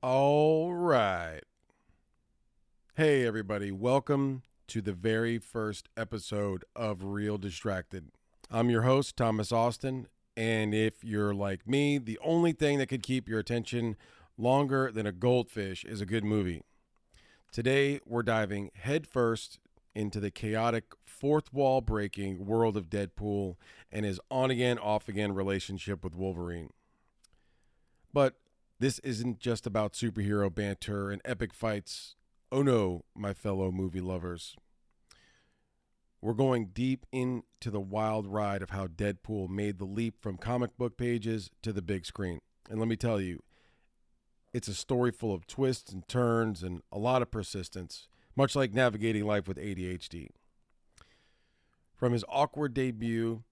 All right. Hey, everybody. Welcome to the very first episode of Real Distracted. I'm your host, Thomas Austin. And if you're like me, the only thing that could keep your attention longer than a goldfish is a good movie. Today, we're diving headfirst into the chaotic, fourth wall breaking world of Deadpool and his on again, off again relationship with Wolverine. But this isn't just about superhero banter and epic fights. Oh no, my fellow movie lovers. We're going deep into the wild ride of how Deadpool made the leap from comic book pages to the big screen. And let me tell you, it's a story full of twists and turns and a lot of persistence, much like navigating life with ADHD. From his awkward debut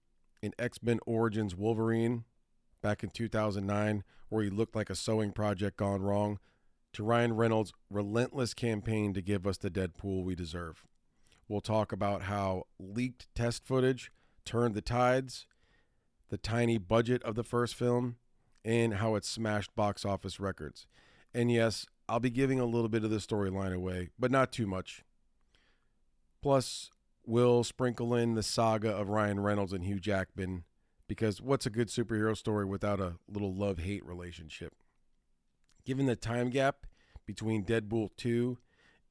in X-Men Origins Wolverine back in 2009, where he looked like a sewing project gone wrong, to Ryan Reynolds' relentless campaign to give us the Deadpool we deserve. We'll talk about how leaked test footage turned the tides, the tiny budget of the first film, and how it smashed box office records. And yes, I'll be giving a little bit of the storyline away, but not too much. Plus, we'll sprinkle in the saga of Ryan Reynolds and Hugh Jackman, because what's a good superhero story without a little love-hate relationship? Given the time gap between Deadpool 2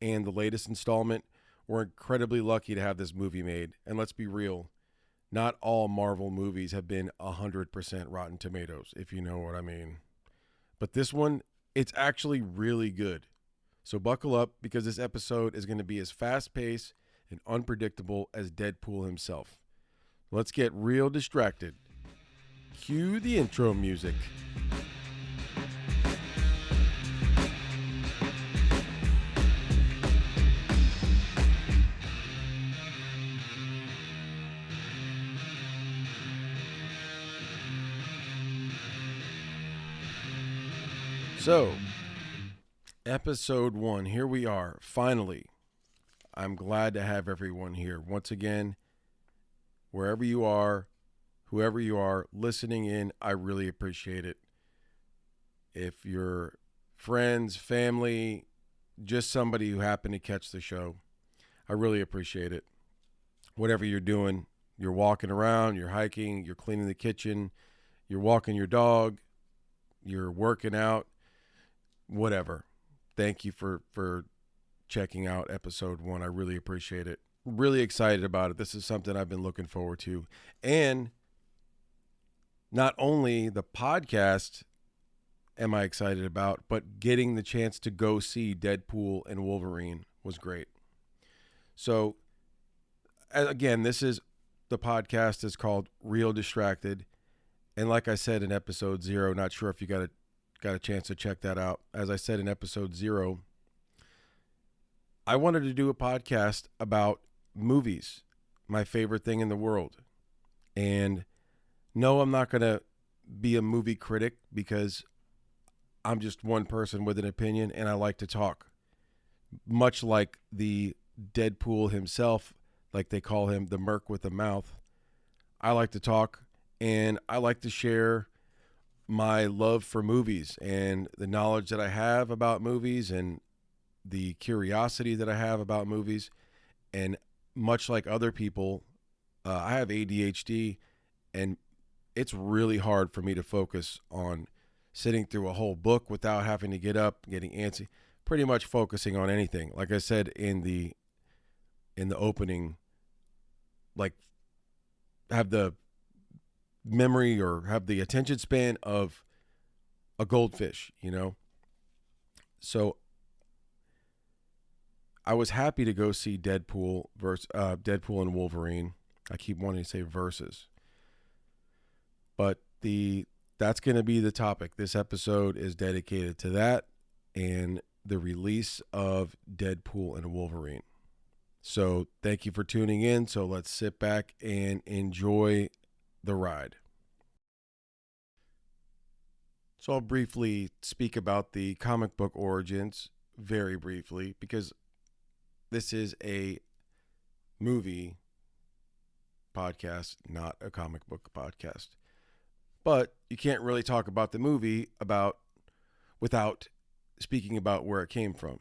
and the latest installment, we're incredibly lucky to have this movie made. And let's be real, not all Marvel movies have been 100% Rotten Tomatoes, if you know what I mean. But this one, it's actually really good. So buckle up, because this episode is going to be as fast-paced and unpredictable as Deadpool himself. Let's get real distracted. Cue the intro music. So, episode 1, here we are, finally. I'm glad to have everyone here. Once again, wherever you are, whoever you are listening in, I really appreciate it. If you're friends, family, just somebody who happened to catch the show, I really appreciate it. Whatever you're doing, you're walking around, you're hiking, you're cleaning the kitchen, you're walking your dog, you're working out, whatever. Thank you for checking out episode 1. I really appreciate it. Really excited about it. This is something I've been looking forward to. And not only the podcast am I excited about, but getting the chance to go see Deadpool and Wolverine was great. So, again, the podcast is called Real Distracted. And like I said in episode 0, not sure if you got a chance to check that out. As I said in episode 0, I wanted to do a podcast about movies, my favorite thing in the world. And no, I'm not going to be a movie critic, because I'm just one person with an opinion and I like to talk. Much like the Deadpool himself, like they call him the Merc with a mouth. I like to talk, and I like to share my love for movies and the knowledge that I have about movies and the curiosity that I have about movies. And much like other people, I have ADHD, and it's really hard for me to focus on sitting through a whole book without having to get up, getting antsy, pretty much focusing on anything. Like I said in the opening, like, have the memory or have the attention span of a goldfish, you know? So I was happy to go see Deadpool Deadpool and Wolverine. I keep wanting to say versus. But that's going to be the topic. This episode is dedicated to that and the release of Deadpool and Wolverine. So thank you for tuning in. So let's sit back and enjoy the ride. So I'll briefly speak about the comic book origins, very briefly, because this is a movie podcast, not a comic book podcast. But you can't really talk about the movie without speaking about where it came from.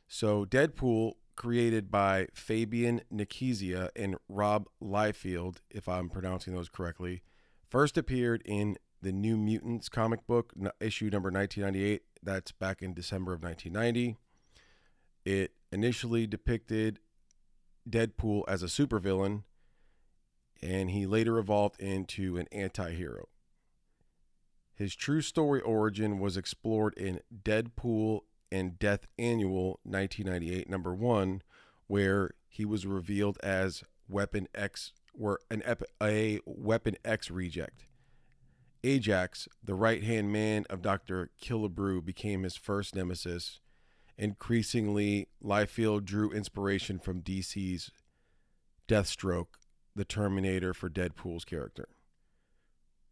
So Deadpool, created by Fabian Nicieza and Rob Liefeld, if I'm pronouncing those correctly, first appeared in the New Mutants comic book, issue number 1998. That's back in December of 1990. It initially depicted Deadpool as a supervillain, and he later evolved into an anti-hero. His true story origin was explored in Deadpool and Death Annual 1998 number 1, where he was revealed as Weapon X, a Weapon X reject. Ajax, the right-hand man of Dr. Killebrew, became his first nemesis. Increasingly, Liefeld drew inspiration from DC's Deathstroke, the Terminator, for Deadpool's character.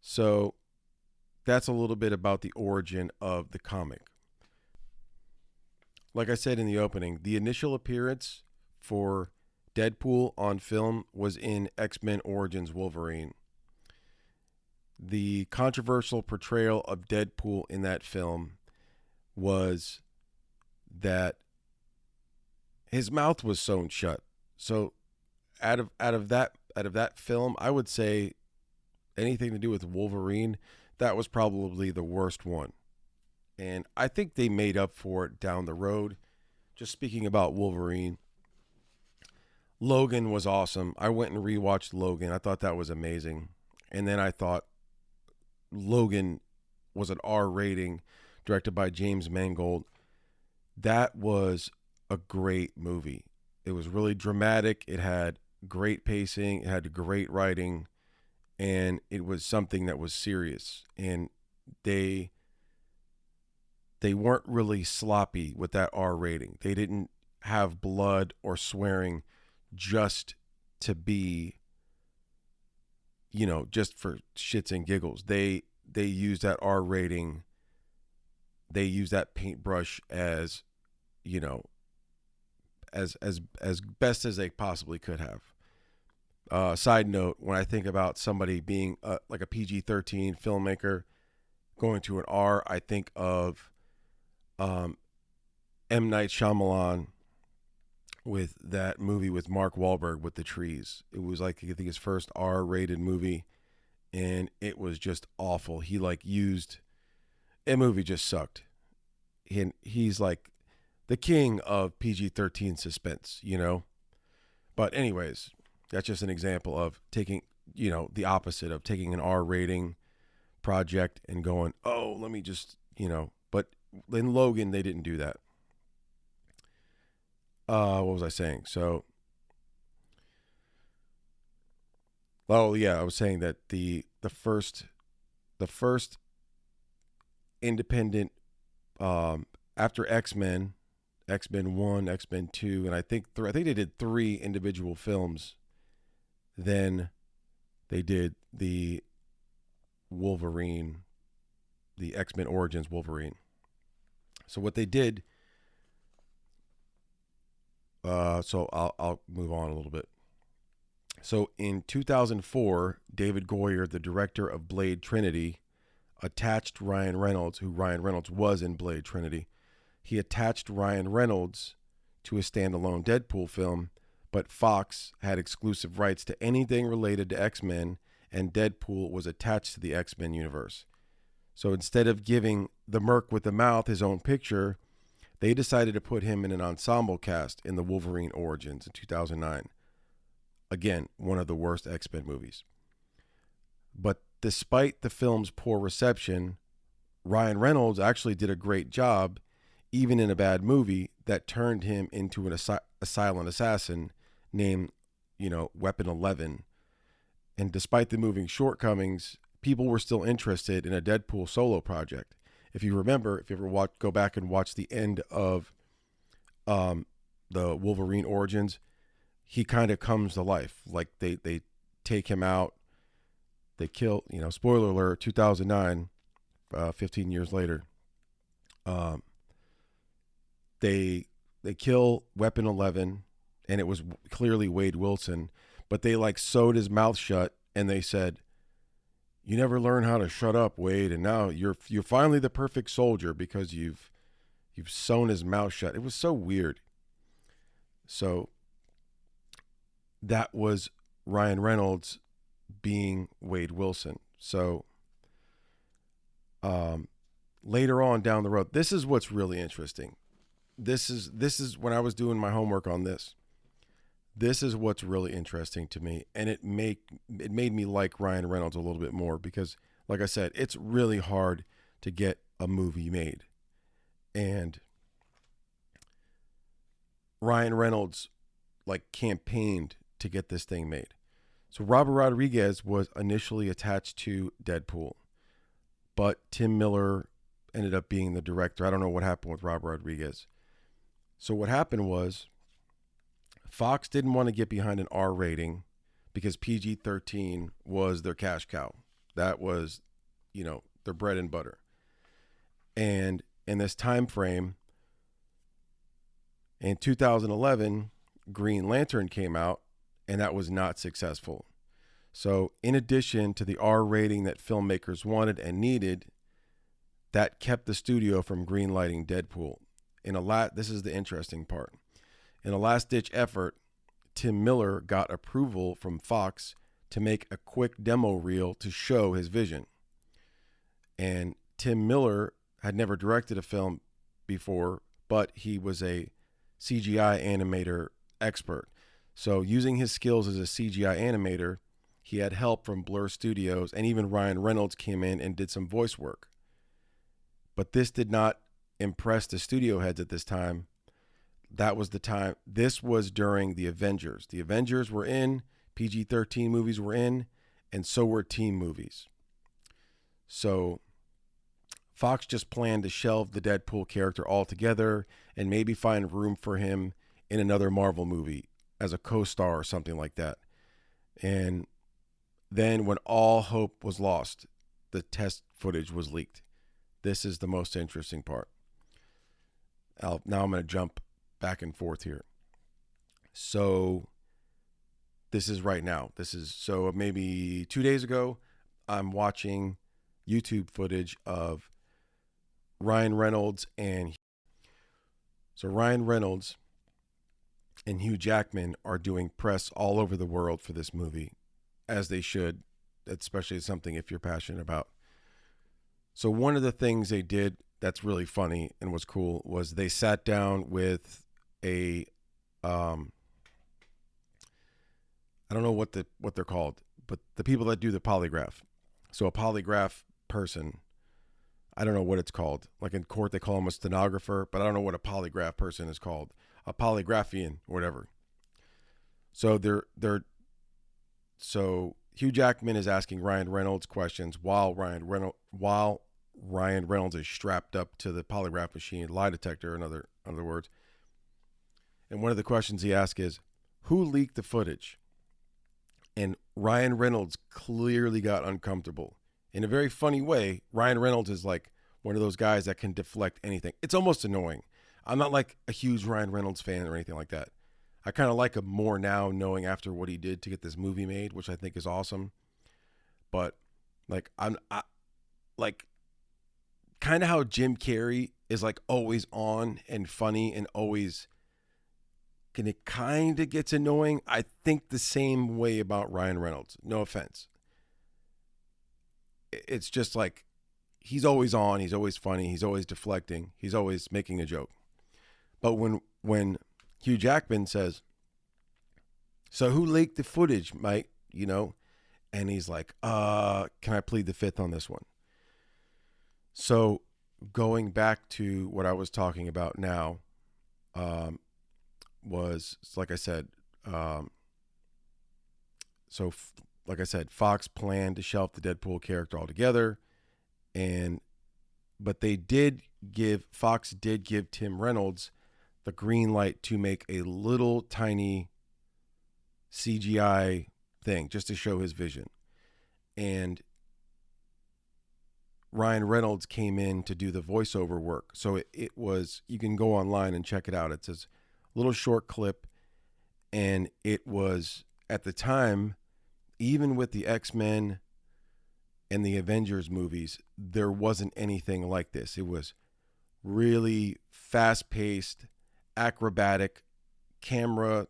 So that's a little bit about the origin of the comic. Like I said in the opening, the initial appearance for Deadpool on film was in X-Men Origins Wolverine. The controversial portrayal of Deadpool in that film was that his mouth was sewn shut. So out of that film, I would say anything to do with Wolverine, that was probably the worst one. And I think they made up for it down the road. Just speaking about Wolverine, Logan was awesome. I went and rewatched Logan. I thought that was amazing. And then I thought Logan was an R rating, directed by James Mangold. That was a great movie. It was really dramatic. It had great pacing. It had great writing. And it was something that was serious. And they weren't really sloppy with that R rating. They didn't have blood or swearing just to be, just for shits and giggles. They used that R rating. They used that paintbrush as, as best as they possibly could have. Side note, when I think about somebody being like a PG-13 filmmaker going to an R, I think of M. Night Shyamalan with that movie with Mark Wahlberg with the trees. It was like, I think, his first R-rated movie, and it was just awful. He that movie just sucked. He's like the king of PG-13 suspense, But anyways, that's just an example of taking, the opposite of taking an R-rating project and going, oh, let me just, But in Logan, they didn't do that. What was I saying? I was saying that the first independent, after X-Men 1, X-Men 2, and I think they did 3 individual films. Then they did the Wolverine, the X-Men Origins Wolverine. So what they did, so I'll move on a little bit. So in 2004, David Goyer, the director of Blade Trinity, attached Ryan Reynolds, who Ryan Reynolds was in Blade Trinity. He attached Ryan Reynolds to a standalone Deadpool film, but Fox had exclusive rights to anything related to X-Men, and Deadpool was attached to the X-Men universe. So instead of giving the Merc with the mouth his own picture, they decided to put him in an ensemble cast in the Wolverine Origins in 2009. Again, one of the worst X-Men movies. But despite the film's poor reception, Ryan Reynolds actually did a great job, even in a bad movie, that turned him into an silent assassin named, Weapon 11. And despite the movie's shortcomings, people were still interested in a Deadpool solo project. If you remember, if you ever go back and watch the end of the Wolverine Origins, he kind of comes to life. Like they take him out, they kill, spoiler alert, 2009, 15 years later. They kill Weapon 11, and it was clearly Wade Wilson, but they sewed his mouth shut, and they said, "You never learn how to shut up, Wade, and now you're finally the perfect soldier because you've You've sewn his mouth shut. It was so weird. So that was Ryan Reynolds being Wade Wilson. So later on down the road, this is what's really interesting. This is when I was doing my homework on this. This is what's really interesting to me, and it made me like Ryan Reynolds a little bit more because, like I said, it's really hard to get a movie made, and Ryan Reynolds like campaigned to get this thing made. So Robert Rodriguez was initially attached to Deadpool, but Tim Miller ended up being the director. I don't know what happened with Robert Rodriguez. So what happened was Fox didn't want to get behind an R rating because PG-13 was their cash cow. That was, their bread and butter. And in this time frame, in 2011, Green Lantern came out, and that was not successful. So in addition to the R rating that filmmakers wanted and needed, that kept the studio from greenlighting Deadpool. This is the interesting part. In a last-ditch effort, Tim Miller got approval from Fox to make a quick demo reel to show his vision. And Tim Miller had never directed a film before, but he was a CGI animator expert. So using his skills as a CGI animator, he had help from Blur Studios, and even Ryan Reynolds came in and did some voice work. But this did not impress the studio heads at this time. That was the time. This was during the Avengers. The Avengers were in, PG-13 movies were in, and so were teen movies. So Fox just planned to shelve the Deadpool character altogether and maybe find room for him in another Marvel movie as a co-star or something like that. And then when all hope was lost, the test footage was leaked. This is the most interesting part. Now I'm going to jump back and forth here. So this is right now. So maybe 2 days ago, I'm watching YouTube footage of Ryan Reynolds and Hugh Jackman are doing press all over the world for this movie, as they should, especially something if you're passionate about. So one of the things they did that's really funny and was cool was they sat down with a I don't know what they're called, but the people that do the polygraph. So a polygraph person, I don't know what it's called. Like in court they call him a stenographer, but I don't know what a polygraph person is called. A polygraphian, whatever. So so Hugh Jackman is asking Ryan Reynolds questions while Ryan Reynolds is strapped up to the polygraph machine, lie detector, in other words. And one of the questions he asks is, who leaked the footage? And Ryan Reynolds clearly got uncomfortable. In a very funny way, Ryan Reynolds is like one of those guys that can deflect anything. It's almost annoying. I'm not like a huge Ryan Reynolds fan or anything like that. I kind of like him more now, knowing after what he did to get this movie made, which I think is awesome. But like I like kind of how Jim Carrey is like always on and funny and always, and it kind of gets annoying. I think the same way about Ryan Reynolds. No offense. It's just like he's always on, he's always funny, he's always deflecting, he's always making a joke. But when Hugh Jackman says, so who leaked the footage, Mike? And he's like, can I plead the fifth on this one? So going back to what I was talking about now, was, like I said, Fox planned to shelf the Deadpool character altogether, but Fox did give Tim Reynolds the green light to make a little tiny CGI thing just to show his vision. And Ryan Reynolds came in to do the voiceover work. So it was, you can go online and check it out. It's a little short clip, and it was, at the time, even with the X-Men and the Avengers movies, there wasn't anything like this. It was really fast-paced, acrobatic camera.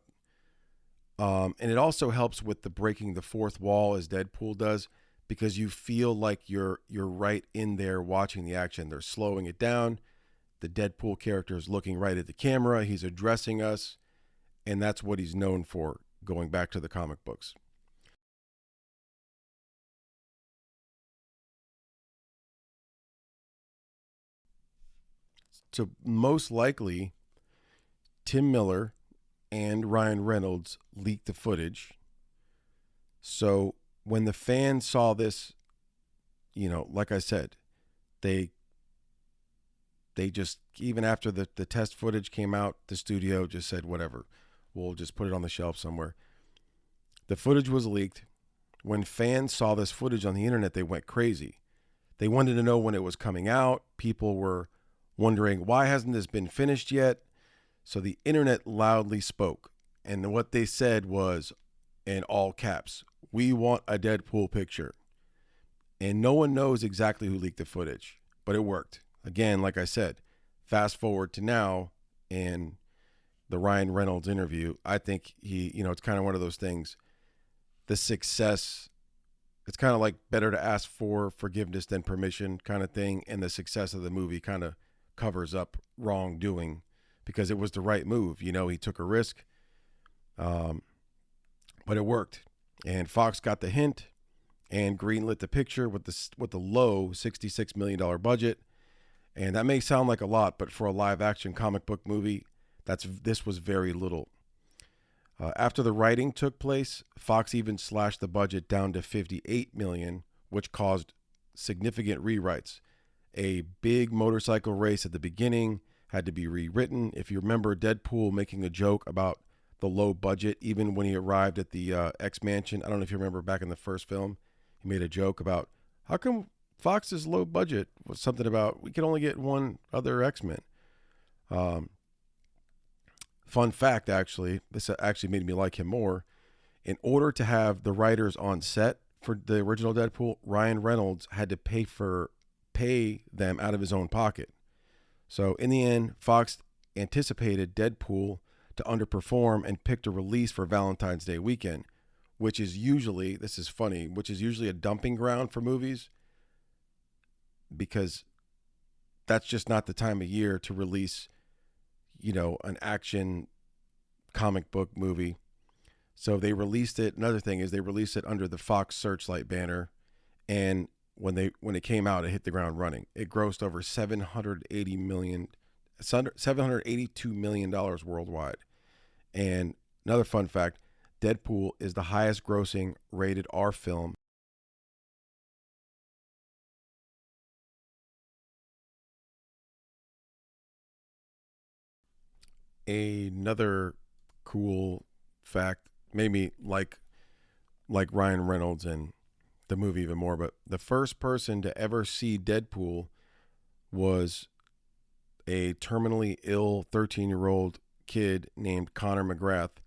And it also helps with the breaking the fourth wall as Deadpool does, because you feel like you're right in there watching the action. They're slowing it down. The Deadpool character is looking right at the camera. He's addressing us, and that's what he's known for, going back to the comic books. So most likely, Tim Miller and Ryan Reynolds leaked the footage. So when the fans saw this, like I said, they just, even after the test footage came out, the studio just said, whatever, we'll just put it on the shelf somewhere. The footage was leaked. When fans saw this footage on the internet, they went crazy. They wanted to know when it was coming out. People were wondering, why hasn't this been finished yet? So the internet loudly spoke. And what they said was, in all caps, we want a Deadpool picture. And no one knows exactly who leaked the footage, but it worked. Again, like I said, fast forward to now in the Ryan Reynolds interview, I think he, it's kind of one of those things. The success, it's kind of like better to ask for forgiveness than permission kind of thing. And the success of the movie kind of covers up wrongdoing because it was the right move. He took a risk, but it worked. And Fox got the hint and greenlit the picture with the low $66 million budget. And that may sound like a lot, but for a live action comic book movie, this was very little. After the writing took place, Fox even slashed the budget down to $58 million, which caused significant rewrites. A big motorcycle race at the beginning had to be rewritten. If you remember Deadpool making a joke about the low budget, even when he arrived at the X Mansion, I don't know if you remember back in the first film, he made a joke about how come Fox's low budget was something about we could only get one other X-Men. Fun fact, actually, this actually made me like him more. In order to have the writers on set for the original Deadpool, Ryan Reynolds had to pay them out of his own pocket. So in the end, Fox anticipated Deadpool to underperform and picked a release for Valentine's Day weekend, which is usually, this is funny, which is usually a dumping ground for movies, because that's just not the time of year to release, an action comic book movie. So they released it. Another thing is they released it under the Fox Searchlight banner. And when it came out, it hit the ground running. It grossed over $782 million worldwide. And another fun fact, Deadpool is the highest grossing rated R film. Another cool fact, maybe like Ryan Reynolds and the movie even more, but the first person to ever see Deadpool was a terminally ill 13-year-old kid named Connor McGrath.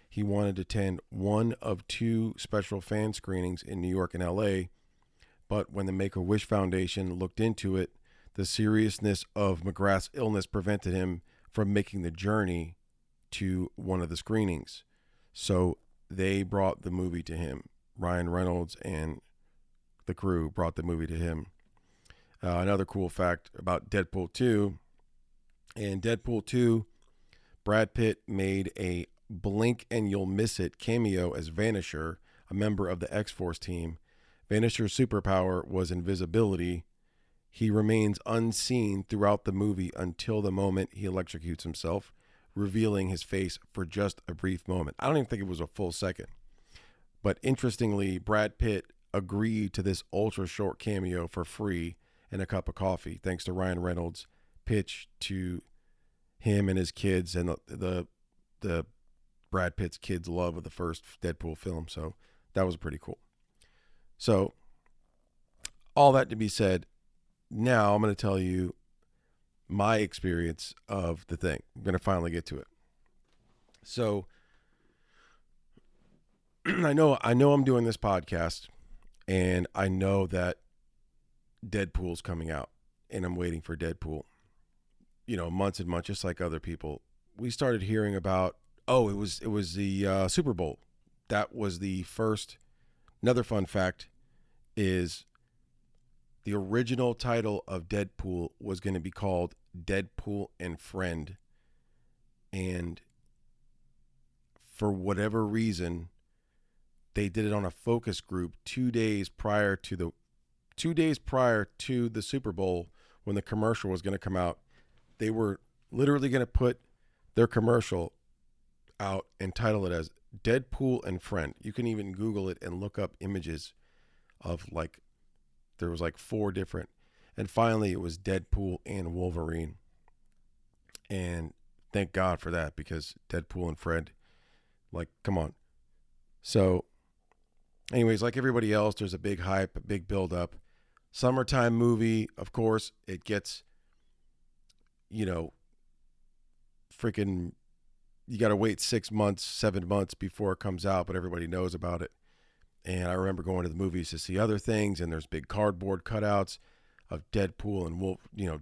He wanted to attend one of two special fan screenings in New York and LA, but when the Make-A-Wish Foundation looked into it, the seriousness of McGrath's illness prevented him from making the journey to one of the screenings. So they brought the movie to him. Ryan Reynolds and the crew brought the movie to him. Another cool fact about Deadpool 2. In Deadpool 2, Brad Pitt made a blink and you'll miss it cameo as Vanisher, a member of the X-Force team. Vanisher's superpower was invisibility. He remains unseen throughout the movie until the moment he electrocutes himself, revealing his face for just a brief moment. I don't even think it was a full second. But interestingly, Brad Pitt agreed to this ultra short cameo for free and a cup of coffee, thanks to Ryan Reynolds' pitch to him and his kids and the Brad Pitt's kids' love of the first Deadpool film. So that was pretty cool. So all that to be said, now I'm going to tell you my experience of the thing. I'm going to finally get to it. So I know I'm doing this podcast, and I know that Deadpool's coming out, and I'm waiting for Deadpool. months and months, just like other people, we started hearing about, it was the Super Bowl. That was the first. Another fun fact is the original title of Deadpool was going to be called Deadpool and Friend. And for whatever reason, they did it on a focus group 2 days prior to the Super Bowl when the commercial was going to come out. They were literally going to put their commercial out and title it as Deadpool and Friend. You can even Google it and look up images of there was 4 different, and finally it was Deadpool and Wolverine. And thank God for that, because Deadpool and Friend, come on. So anyways, like everybody else, there's a big hype, a big build up. Summertime movie, of course, it gets, freaking, you got to wait 6 months, 7 months before it comes out, but everybody knows about it. And I remember going to the movies to see other things, and there's big cardboard cutouts of Deadpool and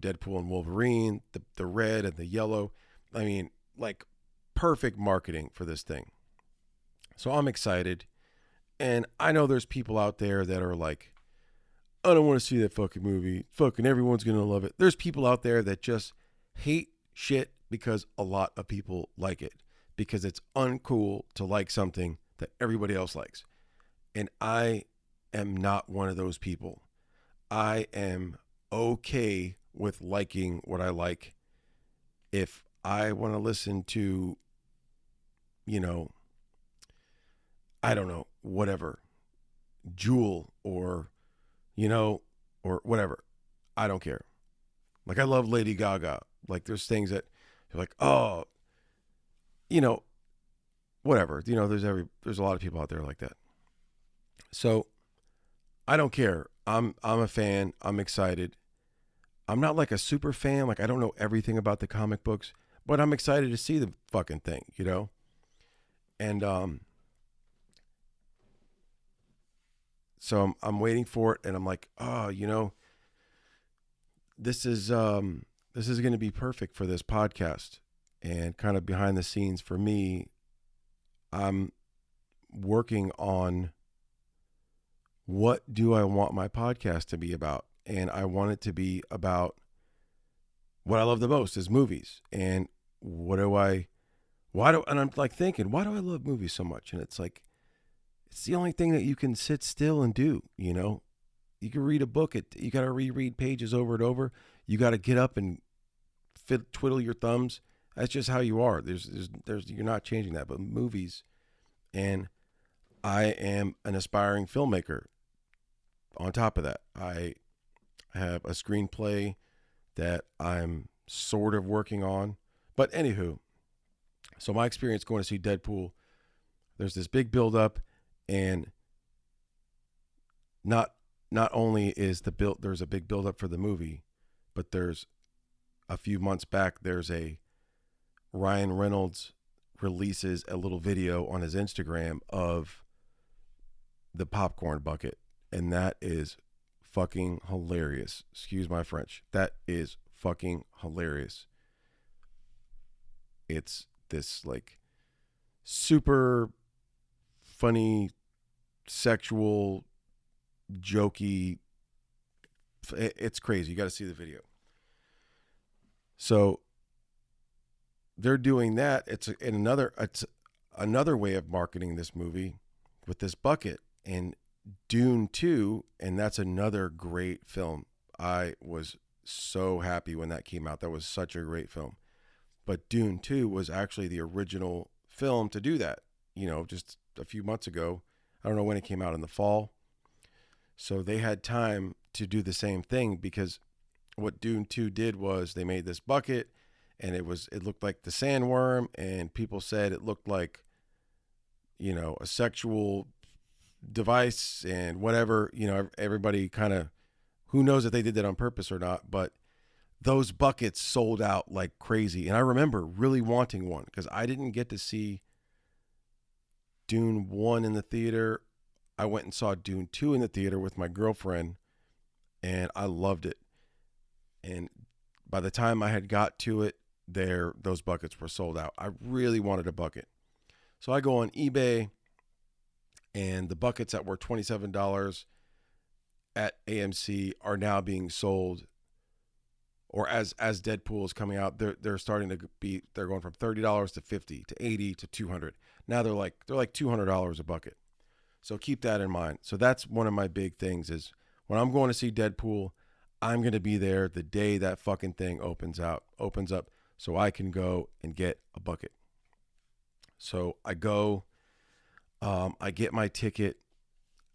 Deadpool and Wolverine, the red and the yellow. I mean, perfect marketing for this thing. So I'm excited. And I know there's people out there that are like, I don't want to see that fucking movie. Fucking everyone's going to love it. There's people out there that just hate shit because a lot of people like it. Because it's uncool to like something that everybody else likes. And I am not one of those people. I am okay with liking what I like. If I want to listen to, I don't know, whatever, Jewel or whatever, I don't care. I love Lady Gaga. There's things that you're like, oh, whatever. There's a lot of people out there like that. So I don't care. I'm a fan. I'm excited. I'm not a super fan. I don't know everything about the comic books, but I'm excited to see the fucking thing, And so I'm waiting for it, and I'm like, oh, this is going to be perfect for this podcast. And kind of behind the scenes for me, I'm working on what do I want my podcast to be about? And I want it to be about what I love the most is movies. And and I'm thinking, why do I love movies so much? And it's it's the only thing that you can sit still and do, You can read a book, you got to reread pages over and over. You got to get up and twiddle your thumbs. That's just how you are. You're not changing that. But movies, and I am an aspiring filmmaker. On top of that, I have a screenplay that I'm sort of working on. But anywho, so my experience going to see Deadpool, there's this big build-up, and not only is there's a big build-up for the movie, but there's a few months back, there's a Ryan Reynolds releases a little video on his Instagram of the popcorn bucket. And that is fucking hilarious. Excuse my French. That is fucking hilarious. It's this super funny, sexual, jokey. It's crazy. You got to see the video. So they're doing that. It's another way of marketing this movie with this bucket. And Dune 2, and that's another great film. I was so happy when that came out. That was such a great film. But Dune 2 was actually the original film to do that, just a few months ago. I don't know when it came out, in the fall. So they had time to do the same thing, because what Dune 2 did was they made this bucket, and it looked like the sandworm, and people said it looked like, a sexual device and whatever. Everybody kind of, who knows if they did that on purpose or not, but those buckets sold out like crazy. And I remember really wanting one, because I didn't get to see Dune 1 in the theater. I went and saw Dune 2 in the theater with my girlfriend, and I loved it. by the time I had got to it, those buckets were sold out. I really wanted a bucket. So I go on eBay, and the buckets that were $27 at AMC are now being sold, or as Deadpool is coming out, they're starting to be, they're going from $30 to $50 to $80 to $200. Now they're like $200 a bucket. So keep that in mind. So that's one of my big things is when I'm going to see Deadpool, I'm going to be there the day that fucking thing opens up so I can go and get a bucket. So I go, I get my ticket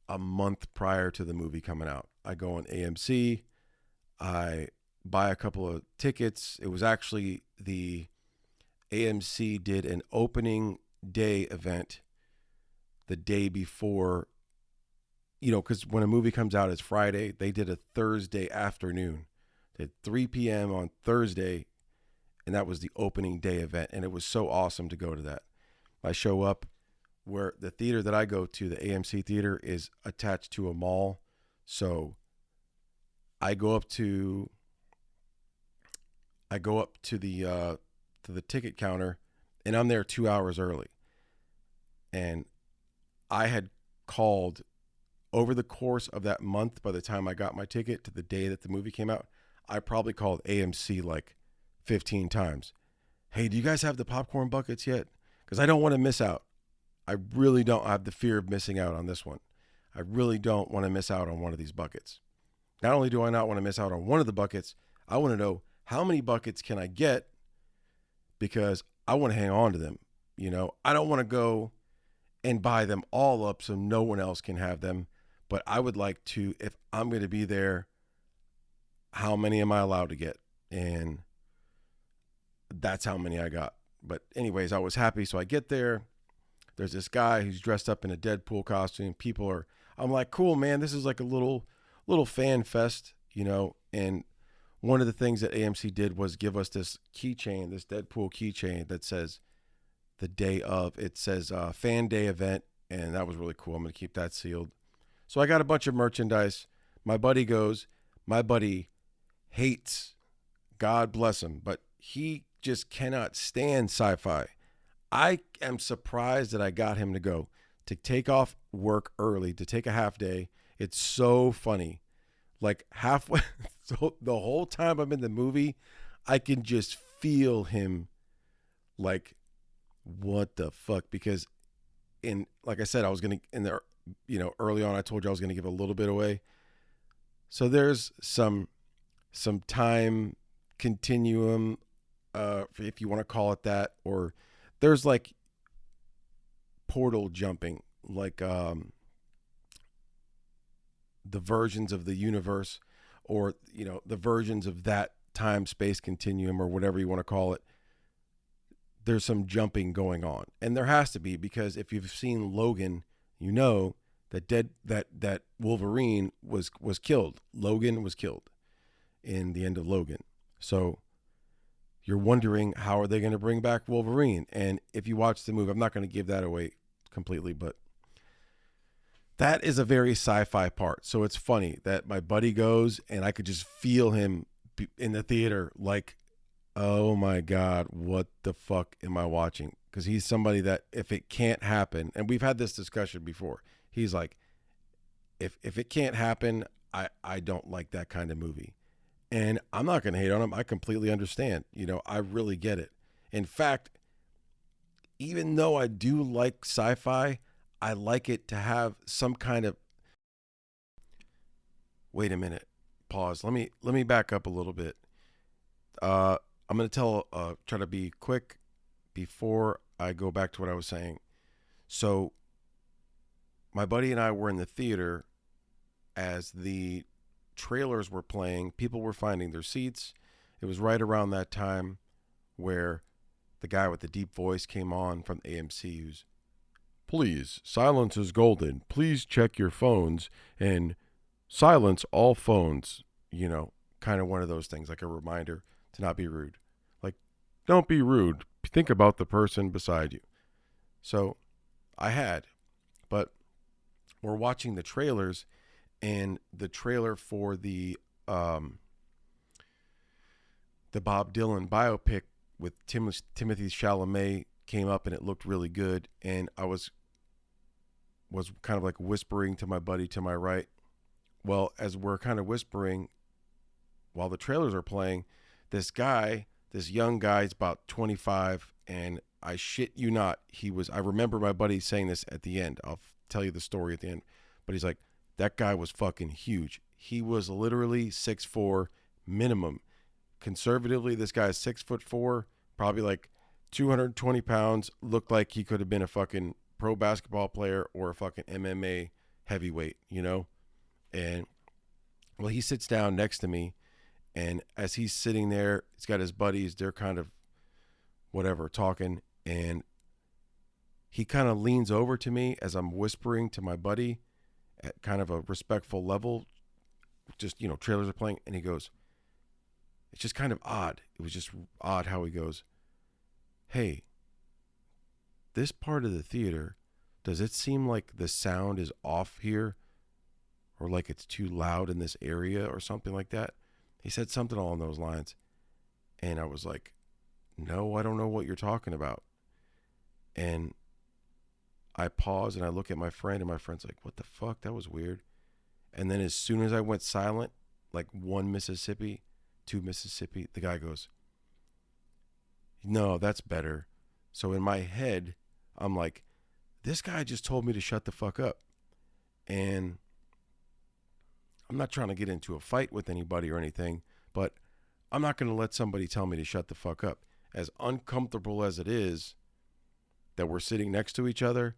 a month prior to the movie coming out. I go on AMC, I buy a couple of tickets. It was actually the AMC did an opening day event the day before, because when a movie comes out, it's Friday. They did a Thursday afternoon. They did 3 p.m. on Thursday, and that was the opening day event. And it was so awesome to go to that. I show up where the theater that I go to, the AMC theater, is attached to a mall. So I go up to the ticket counter, and I'm there 2 hours early. And I had called over the course of that month, by the time I got my ticket to the day that the movie came out, I probably called AMC like 15 times. Hey, do you guys have the popcorn buckets yet? Because I don't want to miss out. I really don't. I have the fear of missing out on this one. I really don't want to miss out on one of these buckets. Not only do I not want to miss out on one of the buckets, I want to know how many buckets can I get, because I want to hang on to them. I don't want to go and buy them all up so no one else can have them. But I would like to, if I'm going to be there, how many am I allowed to get? And that's how many I got. But anyways, I was happy. So I get there. There's this guy who's dressed up in a Deadpool costume. I'm like, cool, man. This is like a little fan fest, And one of the things that AMC did was give us this keychain, this Deadpool keychain that says the day of. It says fan day event, and that was really cool. I'm going to keep that sealed. So I got a bunch of merchandise. My buddy hates, God bless him, but he just cannot stand sci-fi. I am surprised that I got him to take off work early, to take a half day. It's so funny. Like halfway, so the whole time I'm in the movie, I can just feel him like, what the fuck? Because like I said, I was going to, in there, early on, I told you I was going to give a little bit away. So there's some time continuum, if you want to call it that, or there's like portal jumping, like the versions of the universe, or the versions of that time space continuum, or whatever you want to call it. There's some jumping going on, and there has to be, because if you've seen Logan, that Wolverine was killed. Logan was killed in the end of Logan. So you're wondering, how are they going to bring back Wolverine? And if you watch the movie, I'm not going to give that away completely, but that is a very sci-fi part. So it's funny that my buddy goes, and I could just feel him in the theater like, oh my God, what the fuck am I watching? Because he's somebody that, if it can't happen, and we've had this discussion before, he's like, if it can't happen, I don't like that kind of movie. And I'm not going to hate on him. I completely understand. I really get it. In fact, even though I do like sci-fi, I like it to have some kind of, wait a minute, pause. Let me back up a little bit. I'm going to try to be quick before I go back to what I was saying. So my buddy and I were in the theater as the trailers were playing. People were finding their seats. It was right around that time where the guy with the deep voice came on from AMC, who's, please, silence is golden. Please check your phones and silence all phones. Kind of one of those things, like a reminder to not be rude. Like, don't be rude. Think about the person beside you. So but we're watching the trailers, and the trailer for the the Bob Dylan biopic with Timothy Chalamet came up, and it looked really good. And I was kind of like whispering to my buddy to my right. Well, as we're kind of whispering while the trailers are playing, this young guy, is about 25, and I shit you not, I remember my buddy saying this at the end. I'll tell you the story at the end. But he's like, that guy was fucking huge. He was literally 6'4" minimum. Conservatively, this guy is 6'4", probably like 220 pounds. Looked like he could have been a fucking pro basketball player or a fucking MMA heavyweight, you know? And well, he sits down next to me, and as he's sitting there, he's got his buddies. They're kind of whatever talking, and he kind of leans over to me as I'm whispering to my buddy at kind of a respectful level. Just, trailers are playing, and he goes, it's just kind of odd. It was just odd how he goes, hey, this part of the theater, does it seem like the sound is off here? Or like it's too loud in this area or something like that? He said something along those lines. And I was like, no, I don't know what you're talking about. And I pause and I look at my friend, and my friend's like, what the fuck? That was weird. And then as soon as I went silent, like 1 Mississippi, 2 Mississippi, the guy goes, no, that's better. So in my head, I'm like, this guy just told me to shut the fuck up. And I'm not trying to get into a fight with anybody or anything, but I'm not going to let somebody tell me to shut the fuck up. As uncomfortable as it is that we're sitting next to each other,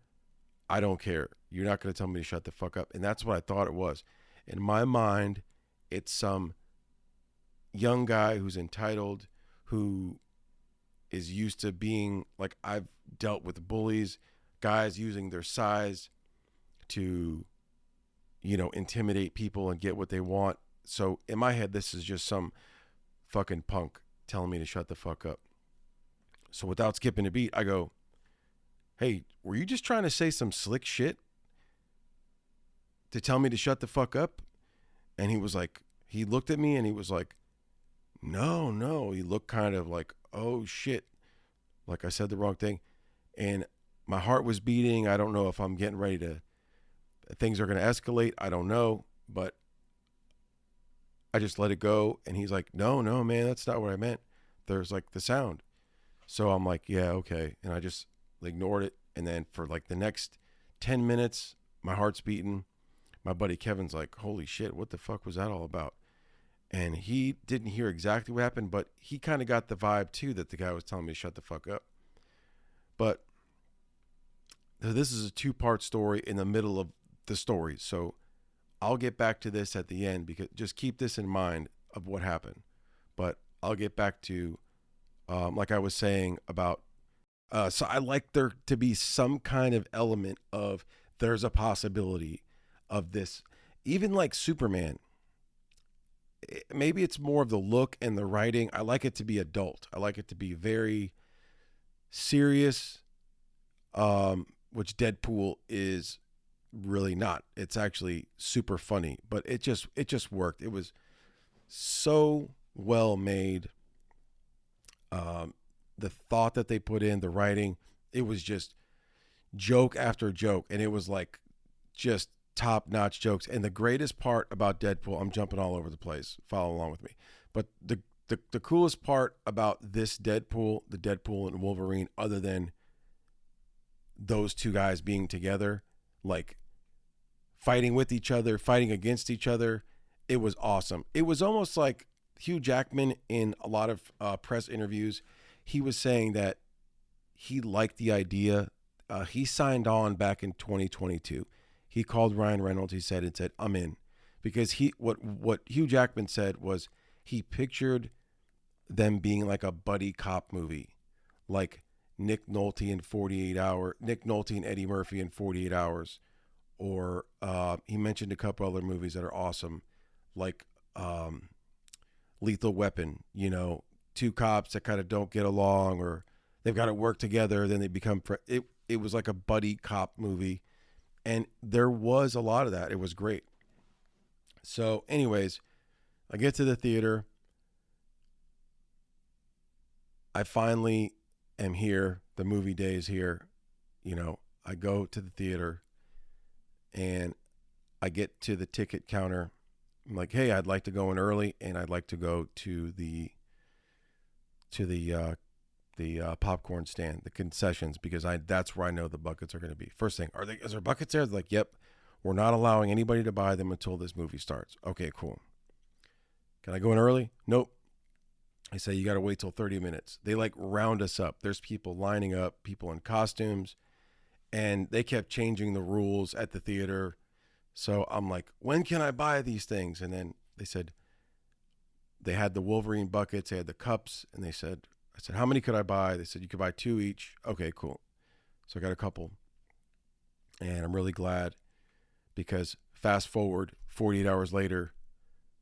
I don't care. You're not going to tell me to shut the fuck up. And that's what I thought it was. In my mind, it's some young guy who's entitled, who is used to being, like, I've dealt with bullies, guys using their size to, intimidate people and get what they want. So in my head, this is just some fucking punk telling me to shut the fuck up. So without skipping a beat, I go, hey, were you just trying to say some slick shit to tell me to shut the fuck up? And he was like, he looked at me and he was like, no. He looked kind of like, oh shit, like I said the wrong thing. And my heart was beating. I don't know if I'm getting ready to, things are going to escalate. I don't know, but I just let it go. And he's like, no, man, that's not what I meant. There's like the sound. So I'm like, yeah, okay. And I just ignored it. And then for like the next 10 minutes, my heart's beating. My buddy Kevin's like, holy shit, what the fuck was that all about? And he didn't hear exactly what happened, but he kind of got the vibe too that the guy was telling me to shut the fuck up. But this is a 2-part story in the middle of the story. So I'll get back to this at the end, because just keep this in mind of what happened. But I'll get back to, like I was saying about, so I like there to be some kind of element of there's a possibility of this. Even like Superman, maybe it's more of the look and the writing. I like it to be adult. I like it to be very serious, which Deadpool is really not. It's actually super funny, but it just worked. It was so well made. The thought that they put in, the writing, it was just joke after joke, and it was like just top-notch jokes. And the greatest part about Deadpool, I'm jumping all over the place, follow along with me, but the coolest part about this Deadpool, the Deadpool and Wolverine, other than those two guys being together, like fighting with each other, fighting against each other, it was awesome. It was almost like Hugh Jackman in a lot of press interviews. He was saying that he liked the idea. He signed on back in 2022. He called Ryan Reynolds. He said, I'm in, because what Hugh Jackman said was he pictured them being like a buddy cop movie, like Nick Nolte and Eddie Murphy in 48 Hours, or he mentioned a couple other movies that are awesome, like Lethal Weapon. Two cops that kind of don't get along, or they've got to work together, then they become it was like a buddy cop movie, and there was a lot of that. It was great. So anyways, I get to the theater. I finally am here. The movie day is here. I go to the theater and I get to the ticket counter. I'm like, hey, I'd like to go in early, and I'd like to go to the popcorn stand, the concessions, because that's where I know the buckets are going to be. First thing, is there buckets there? They're like, yep. We're not allowing anybody to buy them until this movie starts. Okay, cool. Can I go in early? Nope. I say you got to wait till 30 minutes. They like round us up. There's people lining up, people in costumes, and they kept changing the rules at the theater. So I'm like, when can I buy these things? And then they said they had the Wolverine buckets, they had the cups, and I said, how many could I buy? They said you could buy 2 each. Okay, cool. So I got a couple, and I'm really glad because fast forward 48 hours later,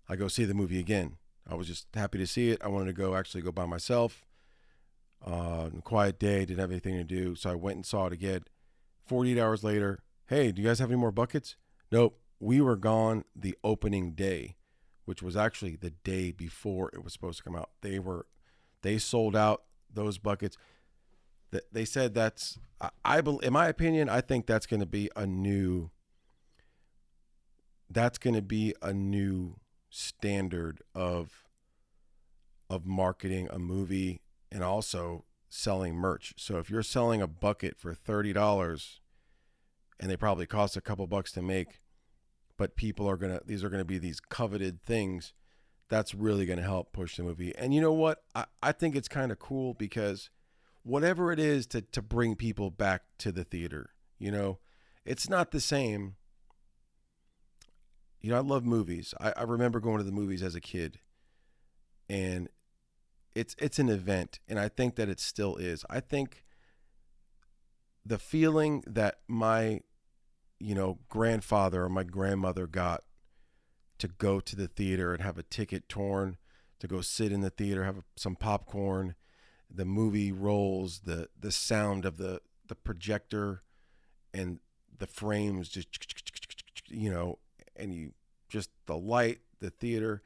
I go see the movie again. I was just happy to see it. I wanted to go by myself. Quiet day, didn't have anything to do, so I went and saw it again. 48 hours later, hey, do you guys have any more buckets? Nope. We were gone the opening day, which was actually the day before it was supposed to come out. They sold out those buckets. They said in my opinion, I think that's going to be a new standard of marketing a movie and also selling merch. So if you're selling a bucket for $30 and they probably cost a couple bucks to make, but these are going to be these coveted things, that's really going to help push the movie. And you know what? I think it's kind of cool because whatever it is to bring people back to the theater, it's not the same. I love movies. I remember going to the movies as a kid, and it's an event, and I think that it still is. I think the feeling that my grandfather or my grandmother got to go to the theater and have a ticket torn, to go sit in the theater, have some popcorn, the movie rolls, the sound of the projector and the frames just, and you just the light, the theater.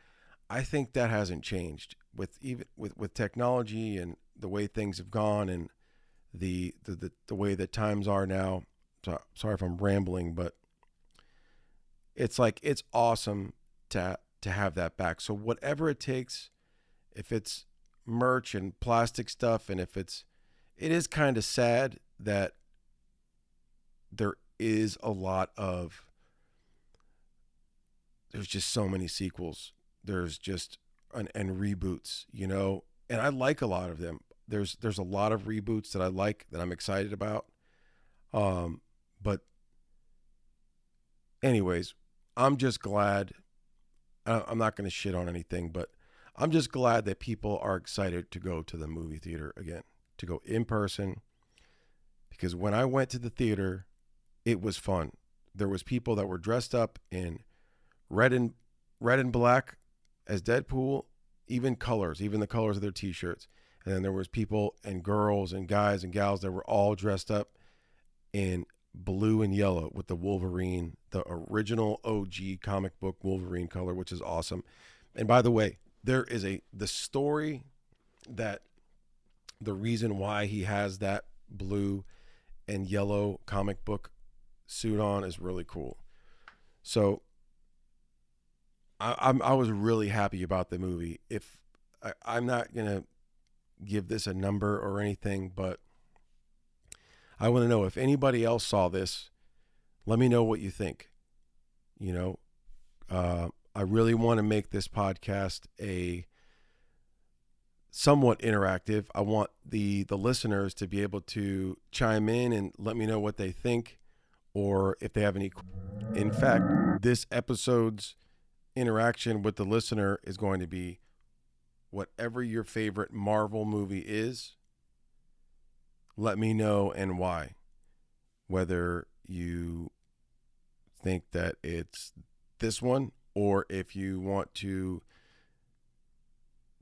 I think that hasn't changed with technology and the way things have gone and the way that times are now. So, sorry if I'm rambling, but it's awesome to have that back. So whatever it takes, if it's merch and plastic stuff, and it is kind of sad that there is there's just so many sequels. There's just and reboots, and I like a lot of them. There's a lot of reboots that I like, that I'm excited about. But anyways, I'm just glad. I'm not going to shit on anything, but I'm just glad that people are excited to go to the movie theater again, to go in person. Because when I went to the theater, it was fun. There was people that were dressed up in red and black as Deadpool, even the colors of their t-shirts. And then there was people and girls and guys and gals that were all dressed up in blue and yellow with the Wolverine, the original OG comic book Wolverine color, which is awesome. And by the way, there is the story that the reason why he has that blue and yellow comic book suit on is really cool. So I was really happy about the movie. If I'm not gonna give this a number or anything, but I want to know if anybody else saw this. Let me know what you think. I really want to make this podcast a somewhat interactive. I want the listeners to be able to chime in and let me know what they think, or if they have any. In fact, this episode's interaction with the listener is going to be whatever your favorite Marvel movie is. Let me know and why. Whether you think that it's this one, or if you want to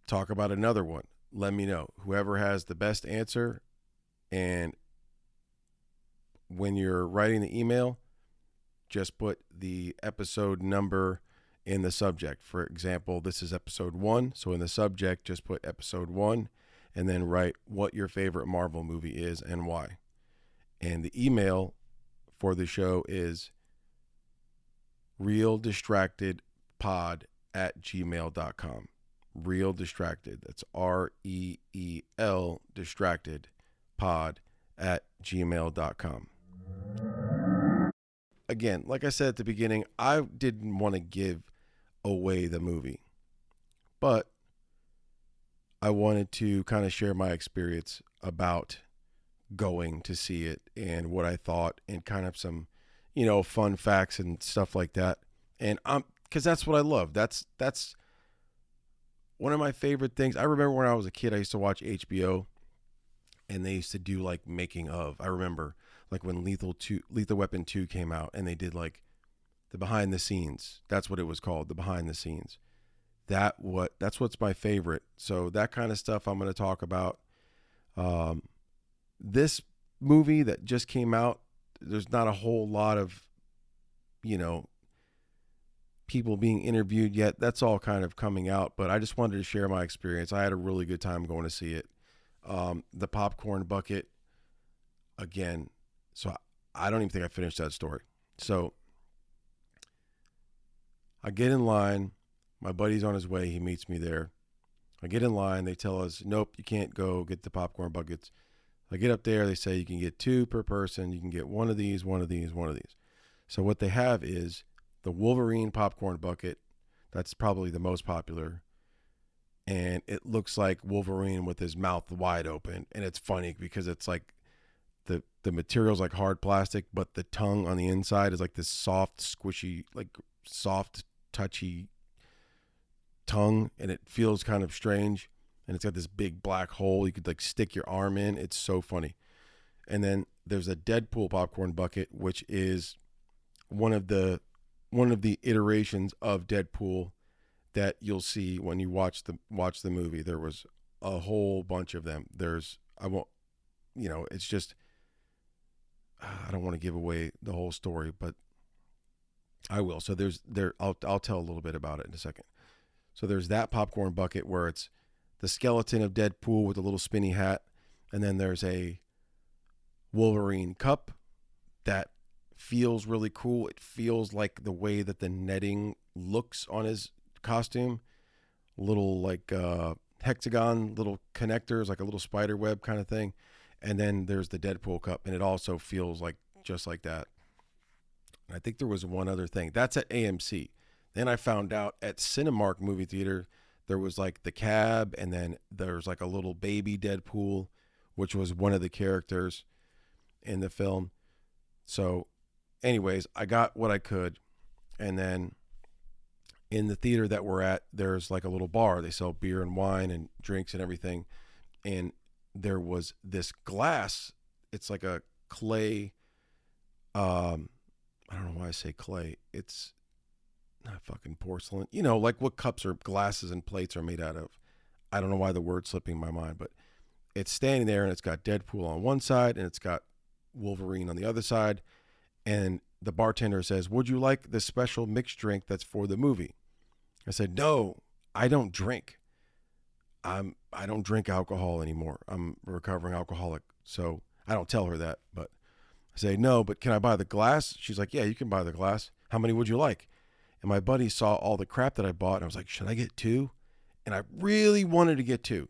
talk about another one, let me know. Whoever has the best answer, and when you're writing the email, just put the episode number in the subject. For example, this is episode 1, so in the subject, just put episode 1. and then write what your favorite Marvel movie is and why. And the email for the show is realdistractedpod@gmail.com. Real Distracted. That's REEL distracted pod@gmail.com. Again, like I said at the beginning, I didn't want to give away the movie, but I wanted to kind of share my experience about going to see it and what I thought and kind of some, fun facts and stuff like that. And because that's what I love. That's one of my favorite things. I remember when I was a kid, I used to watch HBO, and they used to do like making of. I remember like when Lethal Weapon 2 came out, and they did like the behind the scenes. That's what it was called, the behind the scenes. That's what's my favorite. So that kind of stuff I'm going to talk about. This movie that just came out, there's not a whole lot of, people being interviewed yet. That's all kind of coming out, but I just wanted to share my experience. I had a really good time going to see it. The popcorn bucket, again, so I don't even think I finished that story. So I get in line. My buddy's on his way. He meets me there. I get in line. They tell us, nope, you can't go get the popcorn buckets. I get up there. They say you can get 2 per person. You can get one of these, one of these, one of these. So what they have is the Wolverine popcorn bucket. That's probably the most popular. And it looks like Wolverine with his mouth wide open. And it's funny because it's like the material's like hard plastic, but the tongue on the inside is like this soft, squishy, like soft, touchy tongue. And it feels kind of strange. And it's got this big black hole you could like stick your arm in. It's so funny. And then there's a Deadpool popcorn bucket, which is one of the iterations of Deadpool that you'll see when you watch the movie. There was a whole bunch of them. It's just, I don't want to give away the whole story, but I will. So I'll tell a little bit about it in a second. So there's that popcorn bucket where it's the skeleton of Deadpool with a little spinny hat. And then there's a Wolverine cup that feels really cool. It feels like the way that the netting looks on his costume. Little like hexagon, little connectors, like a little spider web kind of thing. And then there's the Deadpool cup, and it also feels like just like that. And I think there was one other thing. That's at AMC. Then I found out at Cinemark movie theater, there was like the cab, and then there's like a little baby Deadpool, which was one of the characters in the film. So anyways, I got what I could. And then in the theater that we're at, there's like a little bar. They sell beer and wine and drinks and everything. And there was this glass. It's like a clay. I don't know why I say clay. It's not fucking porcelain. Like what cups or glasses and plates are made out of. I don't know why the word's slipping my mind, but it's standing there and it's got Deadpool on one side and it's got Wolverine on the other side. And the bartender says, "Would you like this special mixed drink that's for the movie?" I said, "No, I don't drink. I don't drink alcohol anymore. I'm a recovering alcoholic." So I don't tell her that, but I say, "No, but can I buy the glass?" She's like, "Yeah, you can buy the glass. How many would you like?" And my buddy saw all the crap that I bought, and I was like, "Should I get 2?" And I really wanted to get 2.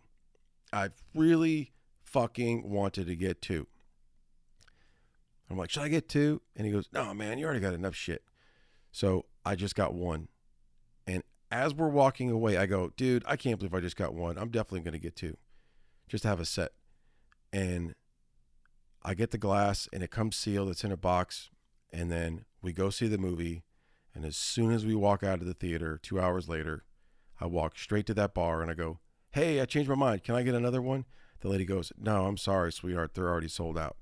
I really fucking wanted to get 2. I'm like, "Should I get 2?" And he goes, "No, man, you already got enough shit." So I just got 1. And as we're walking away, I go, "Dude, I can't believe I just got 1. I'm definitely going to get 2. Just to have a set." And I get the glass, and it comes sealed. It's in a box. And then we go see the movie. And as soon as we walk out of the theater, 2 hours later, I walk straight to that bar and I go, "Hey, I changed my mind. Can I get another one?" The lady goes, "No, I'm sorry, sweetheart. They're already sold out."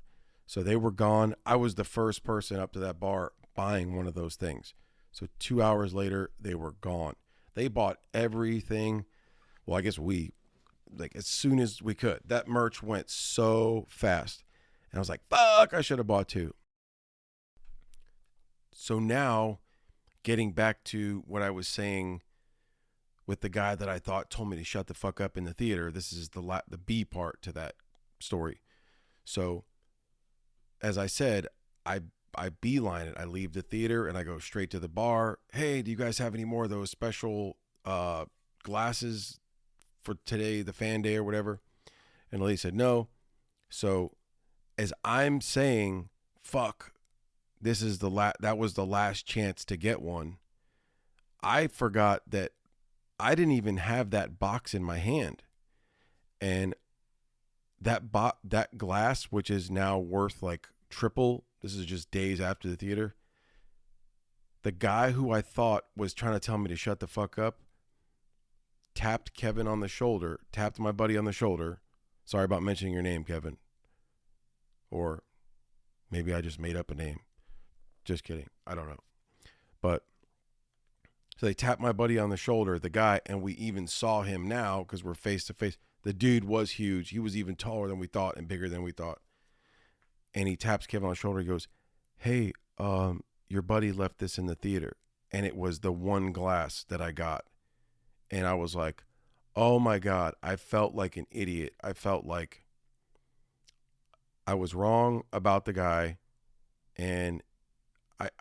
So they were gone. I was the first person up to that bar buying one of those things. So 2 hours later, they were gone. They bought everything. Well, I guess like as soon as we could. That merch went so fast. And I was like, fuck, I should have bought 2. So now, getting back to what I was saying with the guy that I thought told me to shut the fuck up in the theater. This is the B part to that story. So, as I said, I beeline it. I leave the theater and I go straight to the bar. Hey, do you guys have any more of those special glasses for today, the fan day or whatever? And the lady said no. So as I'm saying, fuck, this is that was the last chance to get one. I forgot that I didn't even have that box in my hand. And that glass, which is now worth like triple, this is just days after the theater, the guy who I thought was trying to tell me to shut the fuck up tapped my buddy on the shoulder. Sorry about mentioning your name, Kevin. Or maybe I just made up a name. Just kidding. I don't know. But so they tapped my buddy on the shoulder, the guy, and we even saw him now because we're face to face. The dude was huge. He was even taller than we thought and bigger than we thought. And he taps Kevin on the shoulder. He goes, hey, your buddy left this in the theater. And it was the one glass that I got. And I was like, oh my God, I felt like an idiot. I felt like I was wrong about the guy. And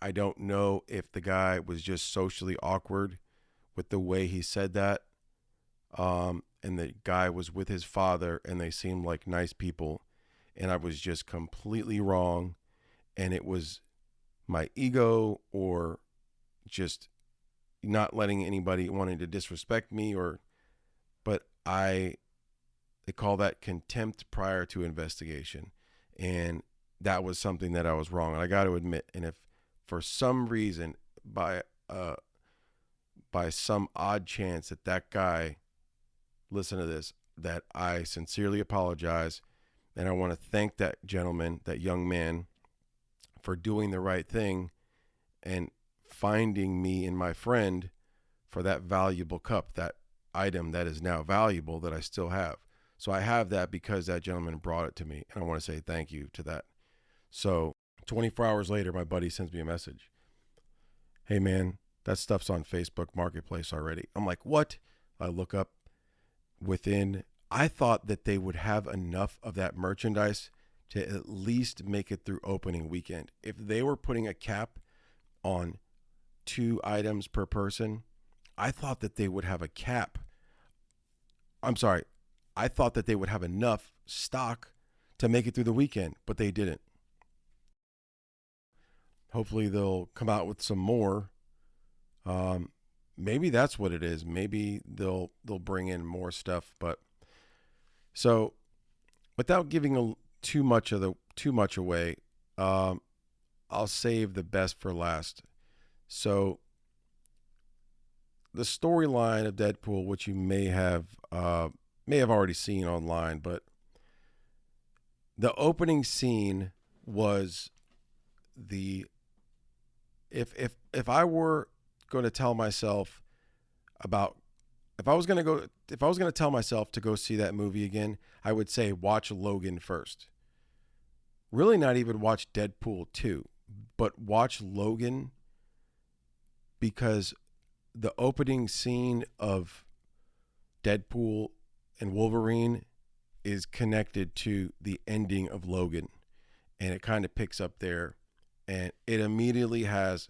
I don't know if the guy was just socially awkward with the way he said that. And the guy was with his father and they seemed like nice people. And I was just completely wrong. And it was my ego or just not letting anybody wanting to disrespect me but they call that contempt prior to investigation. And that was something that I was wrong. And I got to admit, and if for some reason by some odd chance that guy listen to this, that I sincerely apologize. And I want to thank that gentleman, that young man, for doing the right thing and finding me and my friend for that valuable cup, that item that is now valuable that I still have. So I have that because that gentleman brought it to me. And I want to say thank you to that. So 24 hours later, my buddy sends me a message. Hey, man, that stuff's on Facebook Marketplace already. I'm like, what? I look up I thought that they would have enough of that merchandise to at least make it through opening weekend. If they were putting a cap on 2 items per person, I thought that they would have a cap. I'm sorry. I thought that they would have enough stock to make it through the weekend, but they didn't. Hopefully they'll come out with some more. Maybe that's what it is. Maybe they'll bring in more stuff. But so, without giving too much away, I'll save the best for last. So, the storyline of Deadpool, which you may have already seen online, but the opening scene was if I were going to tell myself if I was going to tell myself to go see that movie again, I would say watch Logan first. Really not even watch Deadpool 2, but watch Logan, because the opening scene of Deadpool and Wolverine is connected to the ending of Logan, and it kind of picks up there, and it immediately has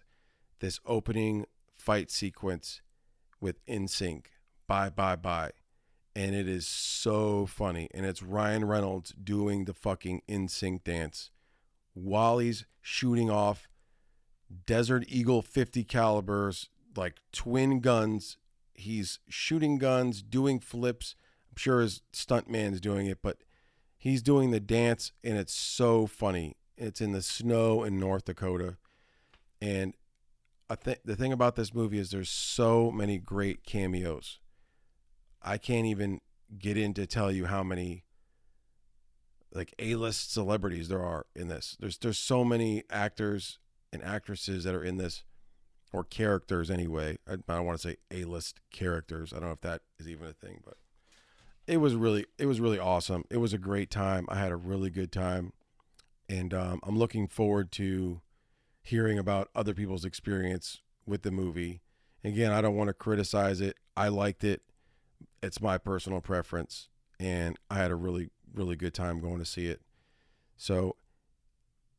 this opening fight sequence with NSYNC, Bye Bye Bye, and it is so funny, and it's Ryan Reynolds doing the fucking NSYNC dance while he's shooting off Desert Eagle 50 calibers, like twin guns. He's shooting guns, doing flips. I'm sure his stuntman's doing it, but he's doing the dance, and it's so funny. It's in the snow in North Dakota. And the thing about this movie is there's so many great cameos. I can't even get in to tell you how many like A-list celebrities there are in this. There's so many actors and actresses that are in this, or characters anyway. I don't want to say A-list characters. I don't know if that is even a thing, but it was really awesome. It was a great time. I had a really good time, and I'm looking forward to hearing about other people's experience with the movie. Again, I don't want to criticize it. I liked it. It's my personal preference, and I had a really, really good time going to see it. So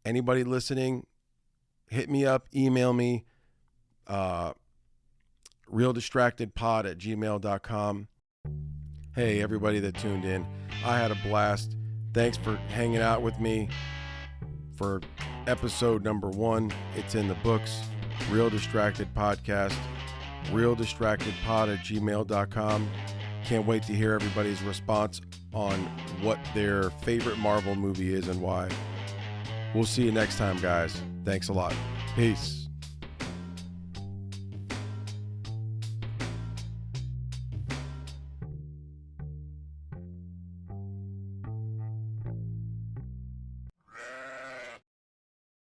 anybody listening, hit me up, email me, realdistractedpod@gmail.com. Hey, everybody that tuned in, I had a blast. Thanks for hanging out with me for episode number 1. It's in the books. Real Distracted Podcast, realdistractedpod@gmail.com. Can't wait to hear everybody's response on what their favorite Marvel movie is and why. We'll see you next time, guys. Thanks a lot. Peace.